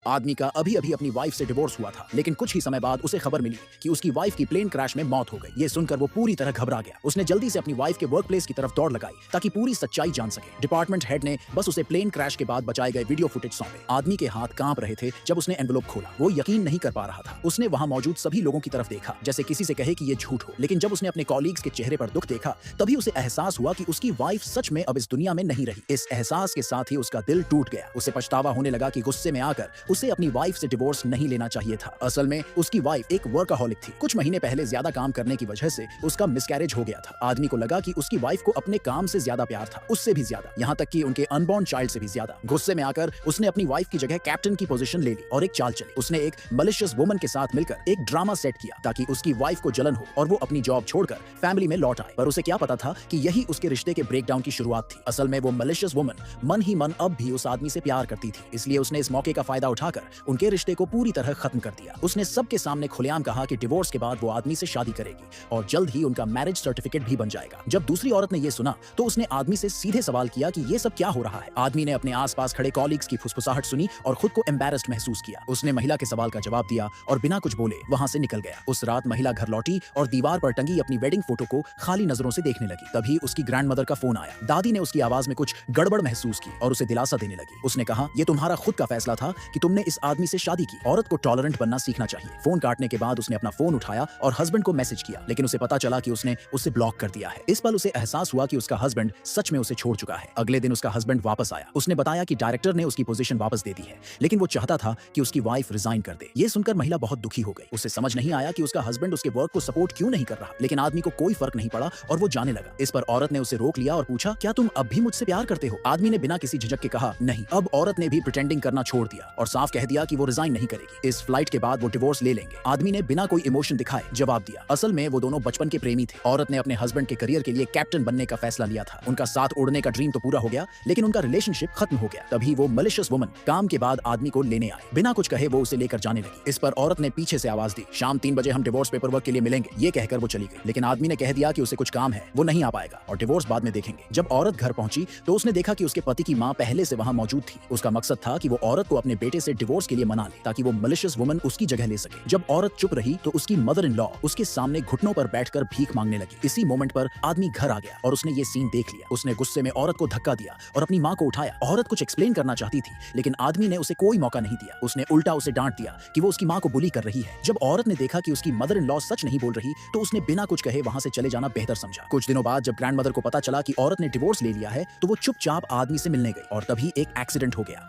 आदमी का अभी अभी अपनी वाइफ से डिवोर्स हुआ था, लेकिन कुछ ही समय बाद उसे खबर मिली कि उसकी वाइफ की प्लेन क्रैश में मौत हो गई। ये सुनकर वो पूरी तरह घबरा गया। उसने जल्दी से अपनी वाइफ के वर्क प्लेस की तरफ दौड़ लगाई ताकि पूरी सच्चाई जान सके। डिपार्टमेंट हेड ने बस उसे प्लेन क्रैश के बाद बचाए गए वीडियो फुटेज सौंपे। आदमी के हाथ कांप रहे थे जब उसने एनवेलप खोला। वो यकीन नहीं कर पा रहा था। उसने वहां मौजूद सभी लोगों की तरफ देखा जैसे किसी से कहे कि ये झूठ हो, लेकिन जब उसने अपने कॉलीग्स के चेहरे पर दुख देखा तभी उसे एहसास हुआ कि उसकी वाइफ सच में अब इस दुनिया में नहीं रही। इस एहसास के साथ ही उसका दिल टूट गया। उसे पछतावा होने लगा कि गुस्से में आकर उसे अपनी वाइफ से डिवोर्स नहीं लेना चाहिए था। असल में उसकी वाइफ एक वर्कaholic थी। कुछ महीने पहले ज्यादा काम करने की वजह से उसका मिसकैरेज हो गया था। आदमी को लगा कि उसकी वाइफ को अपने काम से ज्यादा प्यार था, उससे भी ज्यादा, यहाँ तक कि उनके अनबॉर्न चाइल्ड से भी ज्यादा। गुस्से में आकर उसने अपनी वाइफ की जगह कैप्टन की पोजीशन ले ली और एक चाल चली। उसने एक मलिशियस वुमन के साथ मिलकर एक ड्रामा सेट किया ताकि उसकी वाइफ को जलन हो और वो अपनी जॉब छोड़कर फैमिली में लौट आए। पर उसे क्या पता था कि यही उसके रिश्ते के ब्रेकडाउन की शुरुआत थी। असल में वो मलिशियस वुमन मन ही मन अब भी उस आदमी से प्यार करती थी, इसलिए उसने इस मौके का फायदा उठाकर उनके रिश्ते को पूरी तरह खत्म कर दिया। उसने सबके सामने खुलेआम कहा कि डिवोर्स के बाद वो आदमी से शादी करेगी और जल्द ही उनका मैरिज सर्टिफिकेट भी बन जाएगा। जब दूसरी औरत ने ये सुना तो उसने आदमी से सीधे सवाल किया कि ये सब क्या हो रहा है। आदमी ने अपने आसपास खड़े कॉलीग्स की फुसफुसाहट सुनी और खुद को एम्बैरेस्ड महसूस किया। उसने महिला के सवाल का जवाब दिया और बिना कुछ बोले वहां से निकल गया। उस रात महिला घर लौटी और दीवार पर टंगी अपनी वेडिंग फोटो को खाली नजरों से देखने लगी। तभी उसकी ग्रैंडमदर का फोन आया। दादी ने उसकी आवाज में कुछ गड़बड़ महसूस की और उसे दिलासा देने लगी। उसने कहा, ये तुम्हारा खुद का फैसला था कि तुमने इस आदमी से शादी की। औरत को टॉलरेंट बनना सीखना चाहिए। फोन काटने के बाद उसने अपना फोन उठाया और हस्बैंड को मैसेज किया, लेकिन उसे पता चला कि उसने उसे ब्लॉक कर दिया है। इस पल उसे एहसास हुआ कि उसका हस्बैंड सच में उसे छोड़ चुका है। अगले दिन उसका हस्बैंड वापस आया। उसने बताया कि डायरेक्टर ने उसकी पोजीशन वापस दे दी है, लेकिन वो चाहता था कि उसकी वाइफ रिजाइन कर दे। ये सुनकर महिला बहुत दुखी हो गई। उसे समझ नहीं आया कि उसका हस्बैंड उसके वर्क को सपोर्ट क्यों नहीं कर रहा, लेकिन आदमी को कोई फर्क नहीं पड़ा और वो जाने लगा। इस पर औरत ने उसे रोक लिया और पूछा, क्या तुम अब भी मुझसे प्यार करते हो? आदमी ने बिना किसी झिझक के कहा, नहीं। अब औरत ने भी प्रिटेंडिंग करना छोड़ दिया और साफ कह दिया कि वो रिजाइन नहीं करेगी। इस फ्लाइट के बाद वो डिवोर्स ले लेंगे। आदमी ने बिना कोई इमोशन दिखाए जवाब दिया। असल में वो दोनों बचपन के प्रेमी थे। औरत ने अपने हस्बैंड के करियर के लिए कैप्टन बनने का फैसला लिया था। उनका साथ उड़ने का ड्रीम तो पूरा हो गया, लेकिन उनका रिलेशनशिप खत्म हो गया। तभी वो मलिशियस वुमन काम के बाद आदमी को लेने आए। बिना कुछ कहे वो उसे लेकर जाने लगी। इस पर औरत ने पीछे से आवाज दी, शाम 3 बजे हम डिवोर्स पेपर वर्क के लिए मिलेंगे। ये कहकर वो चली गई, लेकिन आदमी ने कह दिया कि उसे कुछ काम है, वो नहीं आ पाएगा और डिवोर्स बाद में देखेंगे। जब औरत घर पहुंची तो उसने देखा कि उसके पति की मां पहले से वहां मौजूद थी। उसका मकसद था कि वो औरत को अपने बेटे से डिवोर्स के लिए मना ले ताकि वो मलिशियस वुमन उसकी जगह ले सके। जब औरत चुप रही तो उसकी मदर इन लॉ उसके सामने घुटनों पर बैठकर भीख मांगने लगी। इसी मोमेंट पर आदमी घर आ गया और उसने ये सीन देख लिया। उसने गुस्से में औरत को धक्का दिया और अपनी मां को उठाया। औरत कुछ एक्सप्लेन करना चाहती थी, लेकिन आदमी ने उसे कोई मौका नहीं दिया। उसने उल्टा उसे डांट दिया कि वो उसकी मां को बुली कर रही है। जब औरत ने देखा कि उसकी मदर इन लॉ सच नहीं बोल रही तो उसने बिना कुछ कहे वहां से चले जाना बेहतर समझा। कुछ दिनों बाद जब ग्रैंडमदर को पता चला कि औरत ने डिवोर्स ले लिया है तो वो चुपचाप आदमी से मिलने गई और तभी एक एक्सीडेंट हो गया।